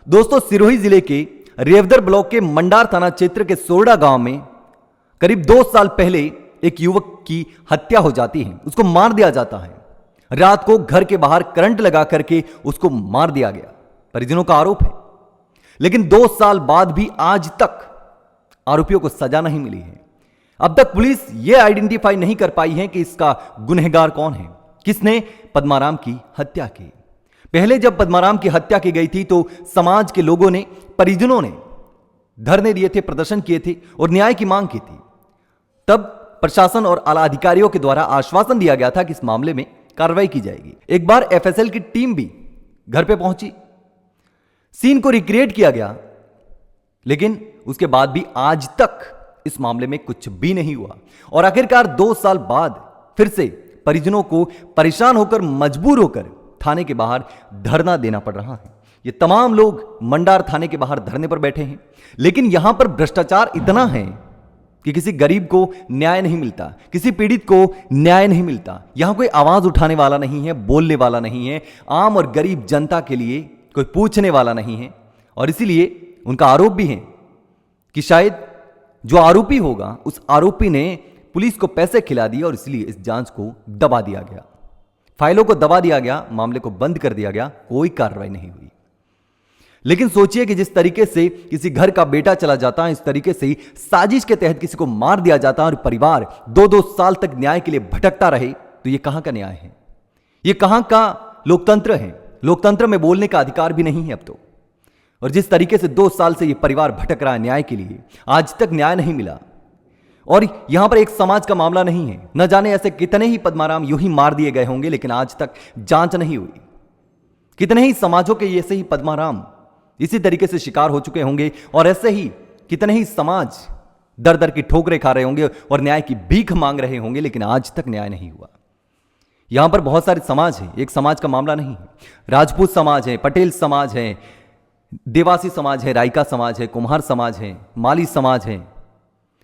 दोस्तों, सिरोही जिले के रेवदर ब्लॉक के मंडार थाना क्षेत्र के सोरडा गांव में करीब 2 साल पहले एक युवक की हत्या हो जाती है। उसको मार दिया जाता है। रात को घर के बाहर करंट लगा करके उसको मार दिया गया, परिजनों का आरोप है। लेकिन 2 साल बाद भी आज तक आरोपियों को सजा नहीं मिली है। अब तक पुलिस यह आइडेंटिफाई नहीं कर पाई है कि इसका गुनहगार कौन है, किसने पद्माराम की हत्या की। पहले जब पद्माराम की हत्या की गई थी तो समाज के लोगों ने, परिजनों ने धरने दिए थे, प्रदर्शन किए थे और न्याय की मांग की थी। तब प्रशासन और आला अधिकारियों के द्वारा आश्वासन दिया गया था कि इस मामले में कार्रवाई की जाएगी। एक बार एफएसएल की टीम भी घर पे पहुंची, सीन को रिक्रिएट किया गया, लेकिन उसके बाद भी आज तक इस मामले में कुछ भी नहीं हुआ। और आखिरकार 2 साल बाद फिर से परिजनों को परेशान होकर, मजबूर होकर थाने के बाहर धरना देना पड़ रहा है। ये तमाम लोग मंडार थाने के बाहर धरने पर बैठे हैं, लेकिन यहां पर भ्रष्टाचार इतना है कि किसी गरीब को न्याय नहीं मिलता, किसी पीड़ित को न्याय नहीं मिलता। यहां कोई आवाज उठाने वाला नहीं है, बोलने वाला नहीं है, आम और गरीब जनता के लिए कोई पूछने वाला नहीं है। और इसीलिए उनका आरोप भी है कि शायद जो आरोपी होगा, उस आरोपी ने पुलिस को पैसे खिला दिए और इसलिए इस जांच को दबा दिया गया, फाइलों को दबा दिया गया, मामले को बंद कर दिया गया, कोई कार्रवाई नहीं हुई। लेकिन सोचिए कि जिस तरीके से किसी घर का बेटा चला जाता है, इस तरीके से साजिश के तहत किसी को मार दिया जाता है और परिवार 2-2 साल तक न्याय के लिए भटकता रहे, तो यह कहां का न्याय है? यह कहां का लोकतंत्र है? लोकतंत्र में बोलने का अधिकार भी नहीं है अब तो। और जिस तरीके से 2 साल से यह परिवार भटक रहा है न्याय के लिए, आज तक न्याय नहीं मिला। और यहां पर एक समाज का मामला नहीं है, न जाने ऐसे कितने ही पद्माराम यूं ही मार दिए गए होंगे, लेकिन आज तक जांच नहीं हुई। कितने ही समाजों के ऐसे ही पद्माराम इसी तरीके से शिकार हो चुके होंगे और ऐसे ही कितने ही समाज दर दर की ठोकरें खा रहे होंगे और न्याय की भीख मांग रहे होंगे, लेकिन आज तक न्याय नहीं हुआ। यहां पर बहुत सारे समाज हैं, एक समाज का मामला नहीं है। राजपूत समाज है, पटेल समाज है, देवासी समाज है, रायका समाज है, कुम्हार समाज है, माली समाज है,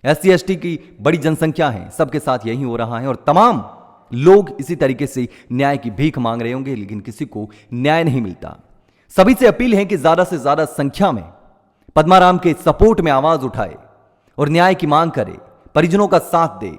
SC ST की बड़ी जनसंख्या है। सबके साथ यही हो रहा है और तमाम लोग इसी तरीके से न्याय की भीख मांग रहे होंगे, लेकिन किसी को न्याय नहीं मिलता। सभी से अपील है कि ज्यादा से ज्यादा संख्या में पद्माराम के सपोर्ट में आवाज उठाए और न्याय की मांग करे, परिजनों का साथ दे।